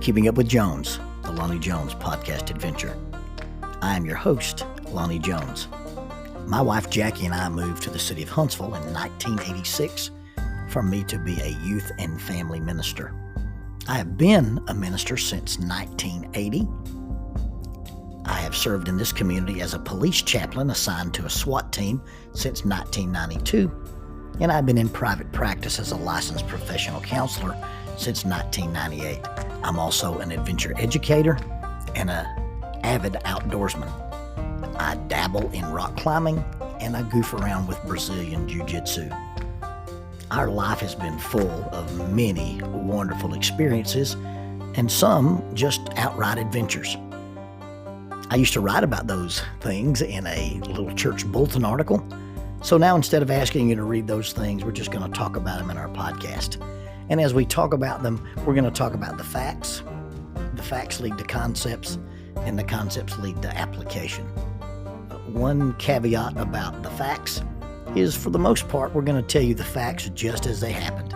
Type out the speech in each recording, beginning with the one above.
Keeping Up with Jones, the Lonnie Jones podcast adventure. I am your host, Lonnie Jones. My wife Jackie and I moved to the city of Huntsville in 1986 for me to be a youth and family minister. I have been a minister since 1980. I have served in this community as a police chaplain assigned to a SWAT team since 1992, and I've been in private practice as a licensed professional counselor since 1998. I'm also an adventure educator and an avid outdoorsman. I dabble in rock climbing and I goof around with Brazilian Jiu-Jitsu. Our life has been full of many wonderful experiences and some just outright adventures. I used to write about those things in a little church bulletin article. So now instead of asking you to read those things, we're just going to talk about them in our podcast. And as we talk about them, we're going to talk about the facts. The facts lead to concepts, and the concepts lead to application. One caveat about the facts is, for the most part, we're going to tell you the facts just as they happened.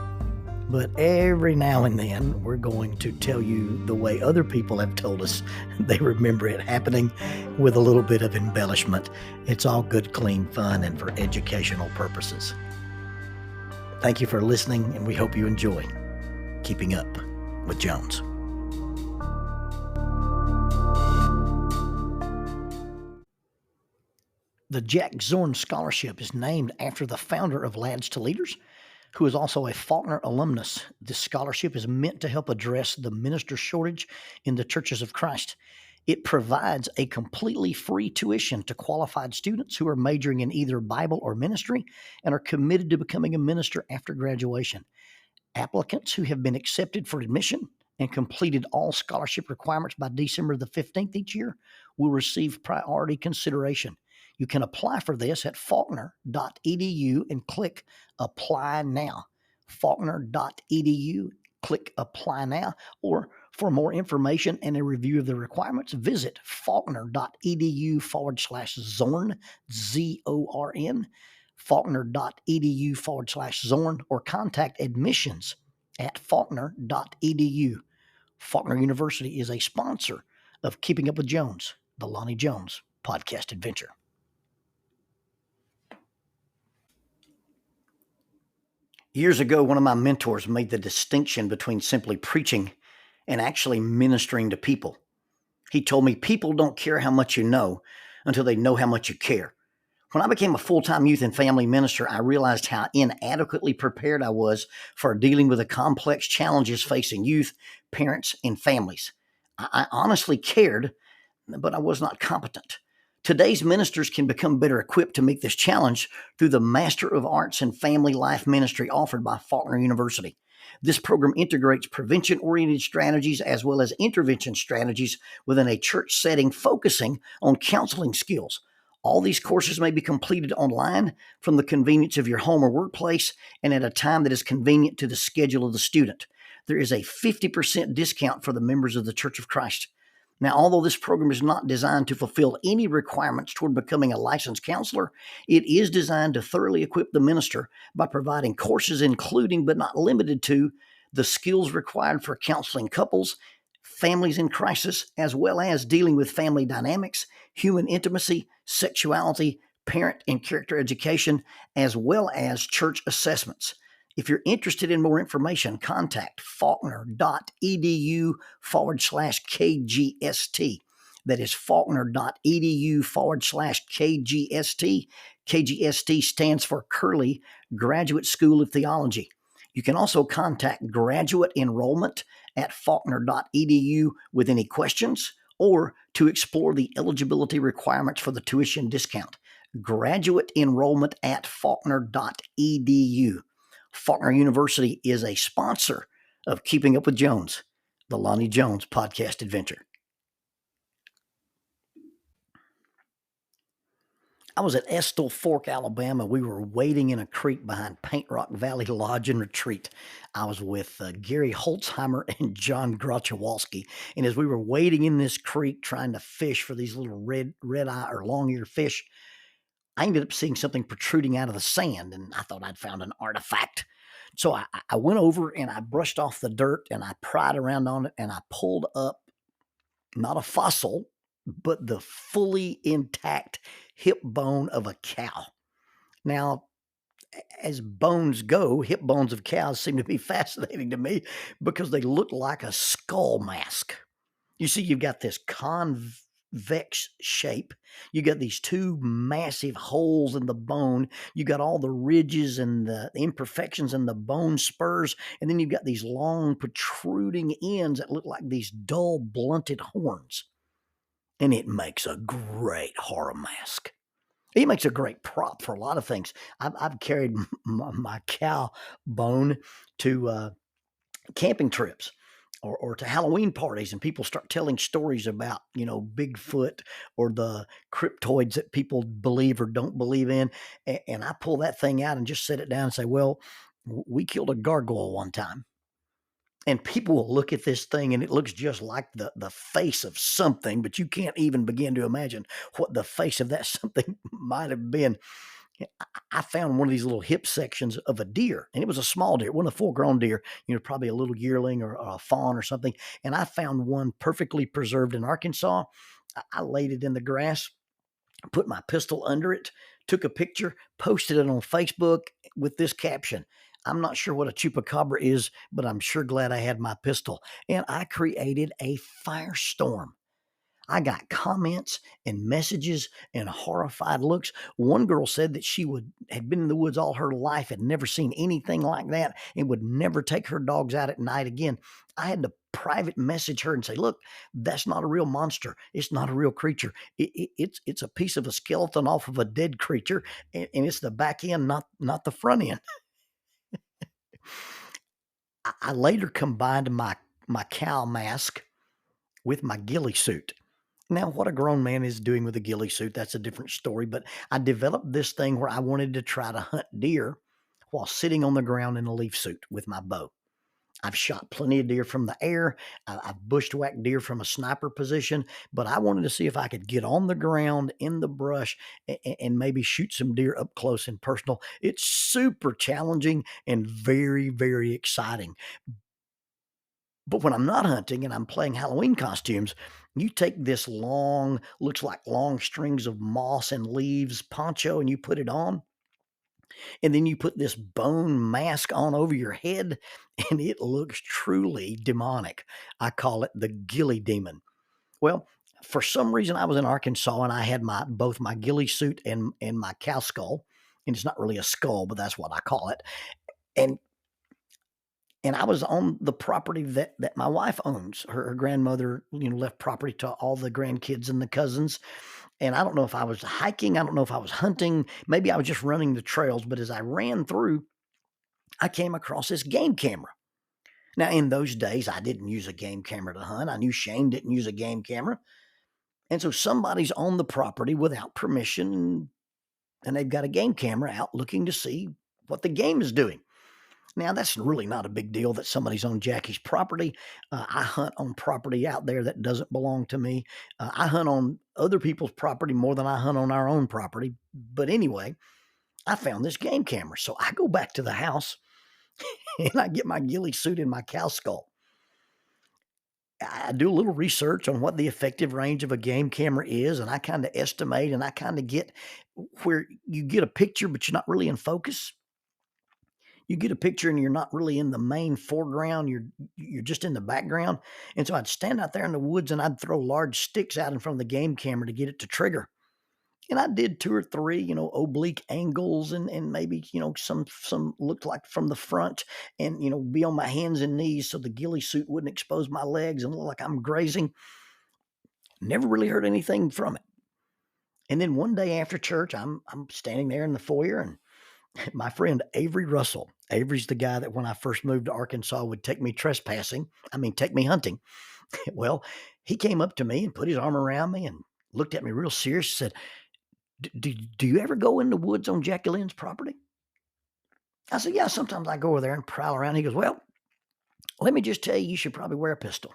But every now and then, we're going to tell you the way other people have told us they remember it happening with a little bit of embellishment. It's all good, clean fun and for educational purposes. Thank you for listening, and we hope you enjoy Keeping Up with Jones. The Jack Zorn Scholarship is named after the founder of Lads to Leaders, who is also a Faulkner alumnus. This scholarship is meant to help address the minister shortage in the Churches of Christ. It provides a completely free tuition to qualified students who are majoring in either Bible or ministry and are committed to becoming a minister after graduation. Applicants who have been accepted for admission and completed all scholarship requirements by December the 15th each year will receive priority consideration. You can apply for this at faulkner.edu and click Apply Now. Faulkner.edu, click Apply Now, or for more information and a review of the requirements, visit faulkner.edu/Zorn, Z-O-R-N, faulkner.edu/Zorn, or contact admissions at faulkner.edu. Faulkner University is a sponsor of Keeping Up with Jones, the Lonnie Jones podcast adventure. Years ago, one of my mentors made the distinction between simply preaching and actually ministering to people. He told me people don't care how much you know until they know how much you care. When I became a full-time youth and family minister, I realized how inadequately prepared I was for dealing with the complex challenges facing youth, parents, and families. I honestly cared, but I was not competent. Today's ministers can become better equipped to meet this challenge through the Master of Arts in Family Life Ministry offered by Faulkner University. This program integrates prevention-oriented strategies as well as intervention strategies within a church setting, focusing on counseling skills. All these courses may be completed online from the convenience of your home or workplace and at a time that is convenient to the schedule of the student. There is a 50% discount for the members of the Church of Christ. Now, although this program is not designed to fulfill any requirements toward becoming a licensed counselor, it is designed to thoroughly equip the minister by providing courses including but not limited to the skills required for counseling couples, families in crisis, as well as dealing with family dynamics, human intimacy, sexuality, parent and character education, as well as church assessments. If you're interested in more information, contact faulkner.edu/KGST. That is faulkner.edu/KGST. KGST stands for Curley Graduate School of Theology. You can also contact graduate enrollment at faulkner.edu with any questions or to explore the eligibility requirements for the tuition discount. Graduate enrollment at faulkner.edu. Faulkner University is a sponsor of Keeping Up with Jones, the Lonnie Jones podcast adventure. I was at Estill Fork, Alabama. We were wading in a creek behind Paint Rock Valley Lodge and Retreat. I was with Gary Holtzheimer and John Grachowalski. And as we were wading in this creek trying to fish for these little red-eye or long-eared fish, I ended up seeing something protruding out of the sand, and I thought I'd found an artifact. So I went over and I brushed off the dirt and I pried around on it and I pulled up not a fossil, but the fully intact hip bone of a cow. Now, as bones go, hip bones of cows seem to be fascinating to me because they look like a skull mask. You see, you've got this convex shape. You got these two massive holes in the bone. You got all the ridges and the imperfections in the bone spurs. And then you've got these long protruding ends that look like these dull, blunted horns. And it makes a great horror mask. It makes a great prop for a lot of things. I've carried my cow bone to camping trips or to Halloween parties, and people start telling stories about, Bigfoot or the cryptoids that people believe or don't believe in. And I pull that thing out and just set it down and say, well, we killed a gargoyle one time. And people will look at this thing and it looks just like the face of something, but you can't even begin to imagine what the face of that something might have been. I found one of these little hip sections of a deer, and it was a small deer, one of a full-grown deer, probably a little yearling or a fawn or something. And I found one perfectly preserved in Arkansas. I laid it in the grass, put my pistol under it, took a picture, posted it on Facebook with this caption. I'm not sure what a chupacabra is, but I'm sure glad I had my pistol. And I created a firestorm. I got comments and messages and horrified looks. One girl said that she had been in the woods all her life, had never seen anything like that, and would never take her dogs out at night again. I had to private message her and say, look, that's not a real monster. It's not a real creature. It's a piece of a skeleton off of a dead creature, and it's the back end, not the front end. I later combined my cow mask with my ghillie suit. Now, what a grown man is doing with a ghillie suit, that's a different story. But I developed this thing where I wanted to try to hunt deer while sitting on the ground in a leaf suit with my bow. I've shot plenty of deer from the air. I've bushwhacked deer from a sniper position, but I wanted to see if I could get on the ground in the brush and maybe shoot some deer up close and personal. It's super challenging and very, very exciting. But when I'm not hunting and I'm playing Halloween costumes, you take this long, looks like long strings of moss and leaves poncho and you put it on. And then you put this bone mask on over your head and it looks truly demonic. I call it the ghillie demon. Well, for some reason I was in Arkansas and I had both my ghillie suit and my cow skull. And it's not really a skull, but that's what I call it. And I was on the property that my wife owns. Her grandmother, left property to all the grandkids and the cousins. And I don't know if I was hiking. I don't know if I was hunting. Maybe I was just running the trails. But as I ran through, I came across this game camera. Now, in those days, I didn't use a game camera to hunt. I knew Shane didn't use a game camera. And so somebody's on the property without permission, and they've got a game camera out looking to see what the game is doing. Now, that's really not a big deal that somebody's on Jackie's property. I hunt on property out there that doesn't belong to me. I hunt on other people's property more than I hunt on our own property. But anyway, I found this game camera. So I go back to the house and I get my ghillie suit and my cow skull. I do a little research on what the effective range of a game camera is, and I kind of estimate and I kind of get where you get a picture, but you're not really in focus. You get a picture and you're not really in the main foreground. You're just in the background. And so I'd stand out there in the woods and I'd throw large sticks out in front of the game camera to get it to trigger. And I did 2 or 3, oblique angles and maybe, some looked like from the front and, be on my hands and knees so the ghillie suit wouldn't expose my legs and look like I'm grazing. Never really heard anything from it. And then one day after church, I'm standing there in the foyer and my friend Avery Russell. Avery's the guy that when I first moved to Arkansas would take me take me hunting. Well, he came up to me and put his arm around me and looked at me real serious and said, do you ever go in the woods on Jackie Lynn's property? I said, yeah, sometimes I go over there and prowl around. He goes, well, let me just tell you, you should probably wear a pistol.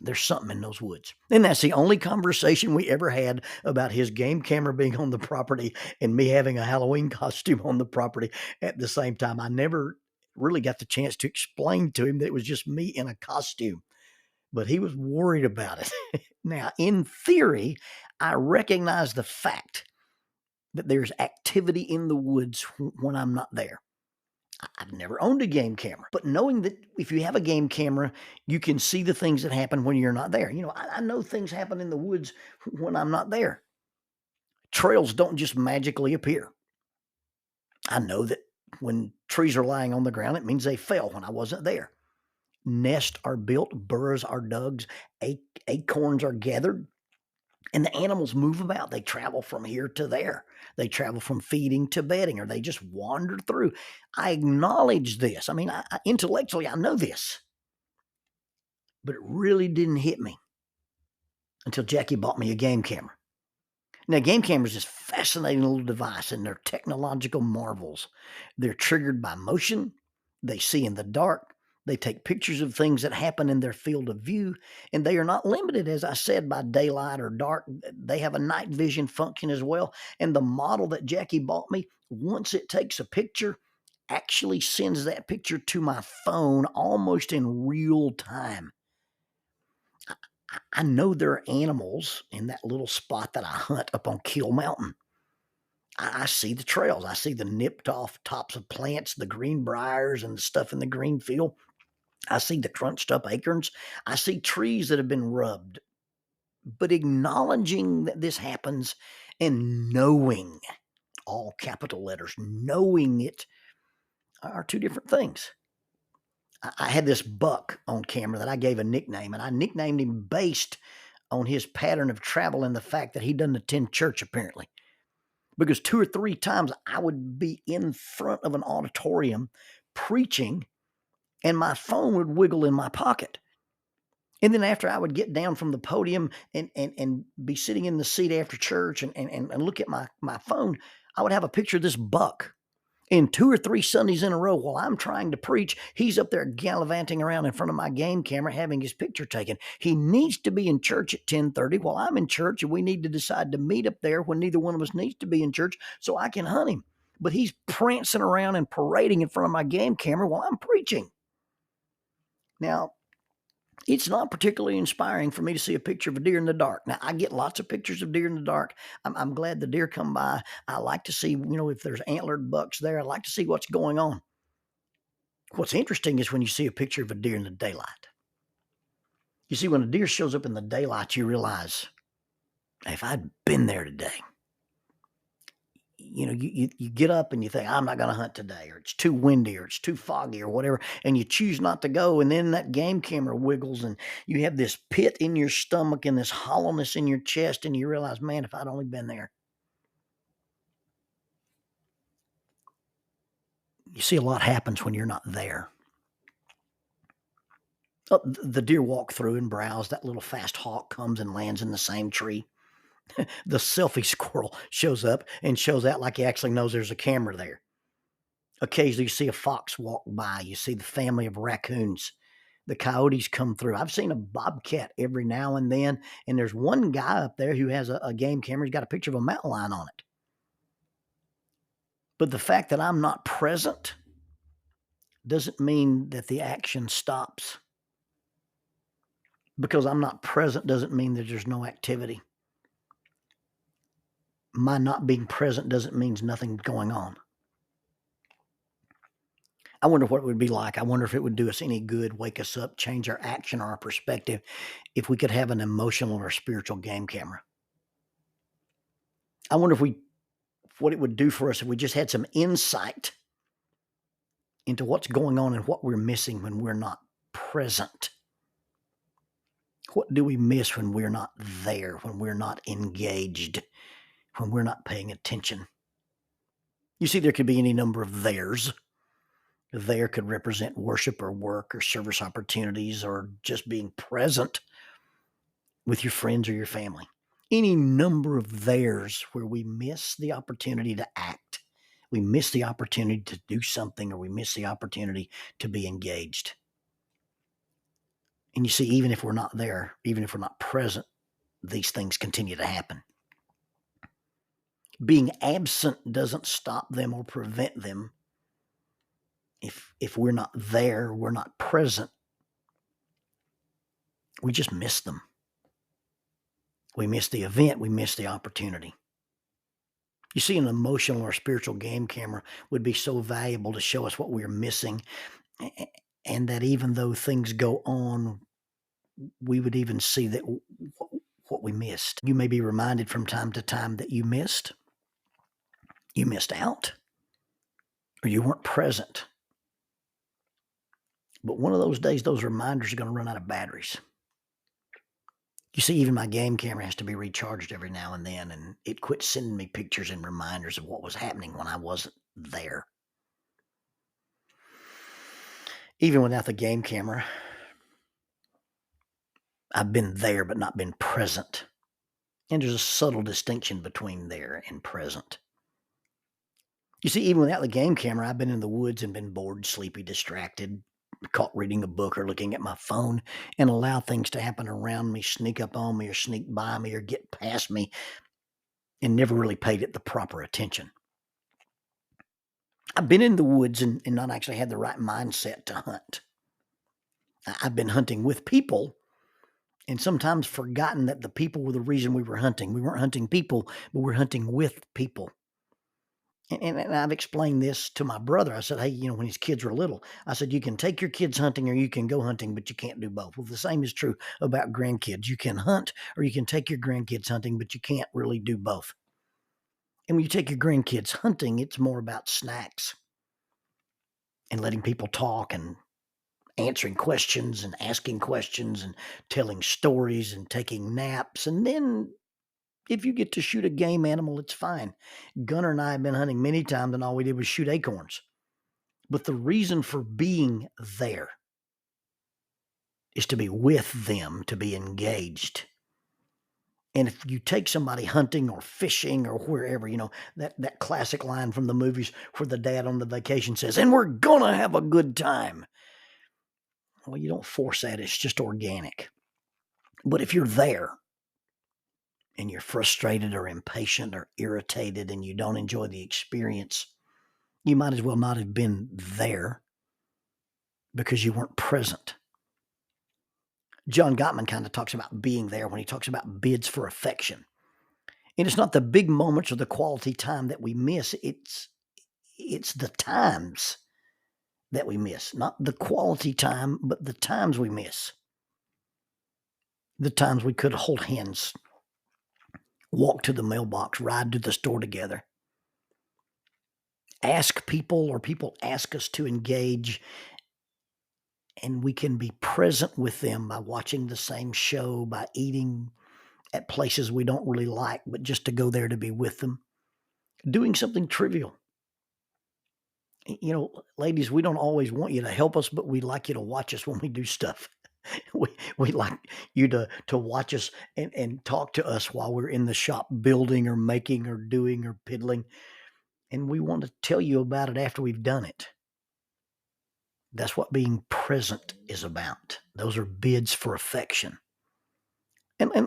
There's something in those woods. And that's the only conversation we ever had about his game camera being on the property and me having a Halloween costume on the property at the same time. I never really got the chance to explain to him that it was just me in a costume, but he was worried about it. Now, in theory, I recognize the fact that there's activity in the woods when I'm not there. I've never owned a game camera, but knowing that if you have a game camera, you can see the things that happen when you're not there. I know things happen in the woods when I'm not there. Trails don't just magically appear. I know that when trees are lying on the ground, it means they fell when I wasn't there. Nests are built, burrows are dug, acorns are gathered, and the animals move about. They travel from here to there. They travel from feeding to bedding, or they just wander through. I acknowledge this. I mean, intellectually, I know this. But it really didn't hit me until Jackie bought me a game camera. Now, game cameras is a fascinating little device, and they're technological marvels. They're triggered by motion. They see in the dark. They take pictures of things that happen in their field of view, and they are not limited, as I said, by daylight or dark. They have a night vision function as well. And the model that Jackie bought me, once it takes a picture, actually sends that picture to my phone almost in real time. I know there are animals in that little spot that I hunt up on Kill Mountain. I see the trails. I see the nipped off tops of plants, the green briars and the stuff in the green field. I see the crunched up acorns. I see trees that have been rubbed. But acknowledging that this happens and knowing, all capital letters, knowing it are two different things. I had this buck on camera that I gave a nickname, and I nicknamed him based on his pattern of travel and the fact that he doesn't attend church, apparently. Because 2 or 3 times I would be in front of an auditorium preaching, and my phone would wiggle in my pocket. And then after I would get down from the podium and be sitting in the seat after church and look at my phone, I would have a picture of this buck. And 2 or 3 Sundays in a row while I'm trying to preach, he's up there gallivanting around in front of my game camera having his picture taken. He needs to be in church at 10:30 while I'm in church, and we need to decide to meet up there when neither one of us needs to be in church so I can hunt him. But he's prancing around and parading in front of my game camera while I'm preaching. Now, it's not particularly inspiring for me to see a picture of a deer in the dark. Now, I get lots of pictures of deer in the dark. I'm glad the deer come by. I like to see, if there's antlered bucks there, I like to see what's going on. What's interesting is when you see a picture of a deer in the daylight. You see, when a deer shows up in the daylight, you realize, if I'd been there today, you get up and you think, I'm not going to hunt today, or it's too windy, or it's too foggy, or whatever, and you choose not to go, and then that game camera wiggles, and you have this pit in your stomach and this hollowness in your chest, and you realize, man, if I'd only been there. You see, a lot happens when you're not there. The deer walk through and browse. That little fast hawk comes and lands in the same tree. The selfie squirrel shows up and shows out like he actually knows there's a camera there. Occasionally you see a fox walk by. You see the family of raccoons. The coyotes come through. I've seen a bobcat every now and then, and there's one guy up there who has a game camera. He's got a picture of a mountain lion on it. But the fact that I'm not present doesn't mean that the action stops. Because I'm not present doesn't mean that there's no activity. My not being present doesn't mean nothing's going on. I wonder what it would be like. I wonder if it would do us any good, wake us up, change our action or our perspective if we could have an emotional or spiritual game camera. I wonder what it would do for us if we just had some insight into what's going on and what we're missing when we're not present. What do we miss when we're not there, when we're not engaged, when we're not paying attention? You see, there could be any number of theirs. There could represent worship or work or service opportunities or just being present with your friends or your family. Any number of theirs where we miss the opportunity to act. We miss the opportunity to do something, or we miss the opportunity to be engaged. And you see, even if we're not there, even if we're not present, these things continue to happen. Being absent doesn't stop them or prevent them. If we're not there, we're not present, we just miss them. We miss the event, we miss the opportunity. You see, an emotional or spiritual game camera would be so valuable to show us what we're missing, and that even though things go on, we would even see that what we missed. You may be reminded from time to time that you missed out, or you weren't present. But one of those days, those reminders are going to run out of batteries. You see, even my game camera has to be recharged every now and then, and it quit sending me pictures and reminders of what was happening when I wasn't there. Even without the game camera, I've been there but not been present. And there's a subtle distinction between there and present. You see, even without the game camera, I've been in the woods and been bored, sleepy, distracted, caught reading a book or looking at my phone, and allow things to happen around me, sneak up on me or sneak by me or get past me, and never really paid it the proper attention. I've been in the woods and not actually had the right mindset to hunt. I've been hunting with people and sometimes forgotten that the people were the reason we were hunting. We weren't hunting people, but we're hunting with people. And I've explained this to my brother. I said, hey, when his kids were little, I said, you can take your kids hunting or you can go hunting, but you can't do both. Well, the same is true about grandkids. You can hunt or you can take your grandkids hunting, but you can't really do both. And when you take your grandkids hunting, it's more about snacks and letting people talk and answering questions and asking questions and telling stories and taking naps. And then if you get to shoot a game animal, it's fine. Gunner and I have been hunting many times and all we did was shoot acorns. But the reason for being there is to be with them, to be engaged. And if you take somebody hunting or fishing or wherever, that classic line from the movies where the dad on the vacation says, and we're going to have a good time. Well, you don't force that. It's just organic. But if you're there and you're frustrated or impatient or irritated and you don't enjoy the experience, you might as well not have been there because you weren't present. John Gottman kind of talks about being there when he talks about bids for affection. And it's not the big moments or the quality time that we miss. It's the times that we miss. Not the quality time, but the times we miss. The times we could hold hands, walk to the mailbox, ride to the store together, ask people or people ask us to engage, and we can be present with them by watching the same show, by eating at places we don't really like, but just to go there to be with them, doing something trivial. Ladies, we don't always want you to help us, but we like you to watch us when we do stuff. We like you to watch us and talk to us while we're in the shop building or making or doing or piddling. And we want to tell you about it after we've done it. That's what being present is about. Those are bids for affection. And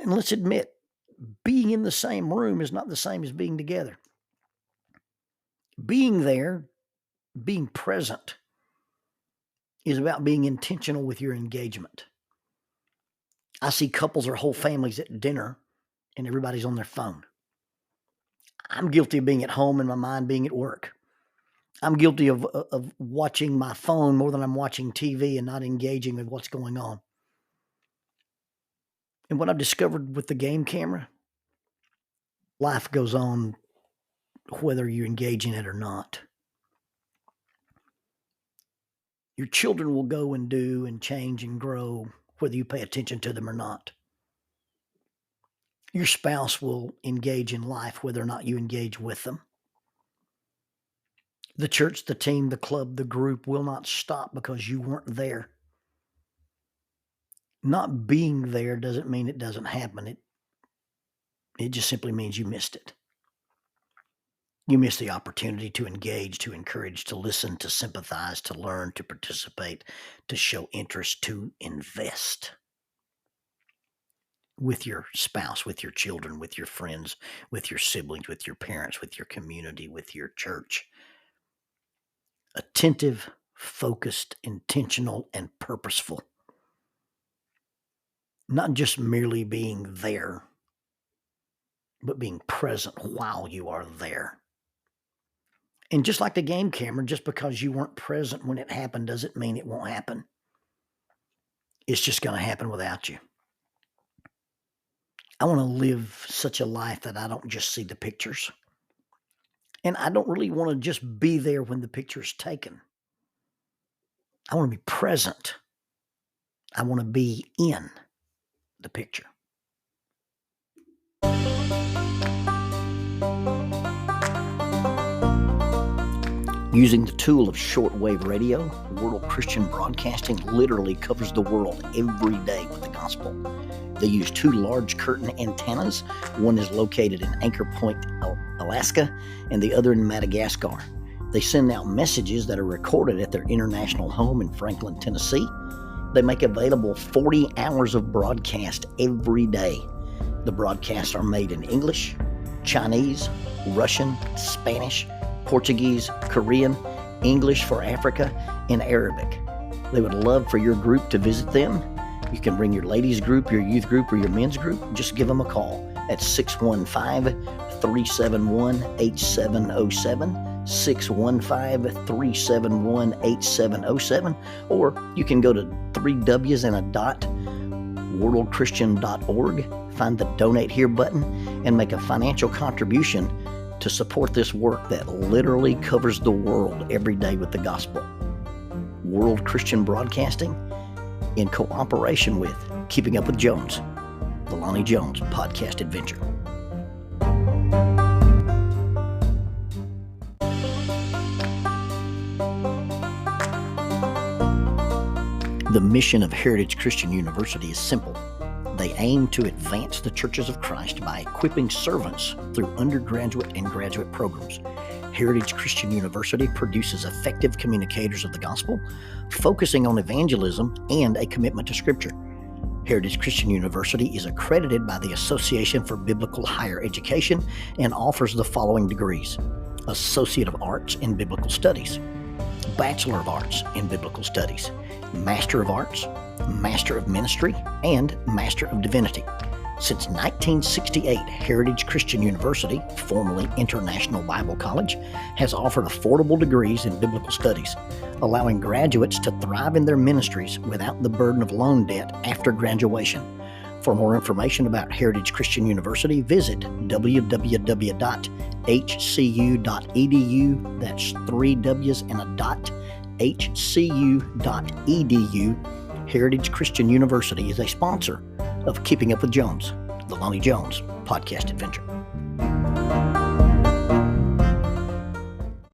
let's admit, being in the same room is not the same as being together. Being there, being present, is about being intentional with your engagement. I see couples or whole families at dinner and everybody's on their phone. I'm guilty of being at home and my mind being at work. I'm guilty of watching my phone more than I'm watching TV and not engaging with what's going on. And what I've discovered with the game camera, life goes on whether you engage in it or not. Your children will go and do and change and grow whether you pay attention to them or not. Your spouse will engage in life whether or not you engage with them. The church, the team, the club, the group will not stop because you weren't there. Not being there doesn't mean it doesn't happen. It just simply means you missed it. You miss the opportunity to engage, to encourage, to listen, to sympathize, to learn, to participate, to show interest, to invest with your spouse, with your children, with your friends, with your siblings, with your parents, with your community, with your church. Attentive, focused, intentional, and purposeful. Not just merely being there, but being present while you are there. And just like the game camera, just because you weren't present when it happened doesn't mean it won't happen. It's just going to happen without you. I want to live such a life that I don't just see the pictures. And I don't really want to just be there when the picture is taken. I want to be present. I want to be in the picture. Using the tool of shortwave radio, World Christian Broadcasting literally covers the world every day with the gospel. They use 2 large curtain antennas. One is located in Anchor Point, Alaska, and the other in Madagascar. They send out messages that are recorded at their international home in Franklin, Tennessee. They make available 40 hours of broadcast every day. The broadcasts are made in English, Chinese, Russian, Spanish, Portuguese, Korean, English for Africa, and Arabic. They would love for your group to visit them. You can bring your ladies group, your youth group, or your men's group. Just give them a call at 615-371-8707, 615-371-8707, or you can go to 3Ws.worldchristian.org, find the Donate Here button, and make a financial contribution to support this work that literally covers the world every day with the gospel. World Christian Broadcasting, in cooperation with Keeping Up with Jones, the Lonnie Jones podcast adventure. The mission of Heritage Christian University is simple. They aim to advance the churches of Christ by equipping servants through undergraduate and graduate programs. Heritage Christian University produces effective communicators of the gospel, focusing on evangelism and a commitment to Scripture. Heritage Christian University is accredited by the Association for Biblical Higher Education and offers the following degrees: Associate of Arts in Biblical Studies, Bachelor of Arts in Biblical Studies, Master of Arts, Master of Ministry, and Master of Divinity. Since 1968, Heritage Christian University, formerly International Bible College, has offered affordable degrees in biblical studies, allowing graduates to thrive in their ministries without the burden of loan debt after graduation. For more information about Heritage Christian University, visit www.hcu.edu. That's 3 W's and a dot, hcu.edu. Heritage Christian University is a sponsor of Keeping Up with Jones, the Lonnie Jones podcast adventure.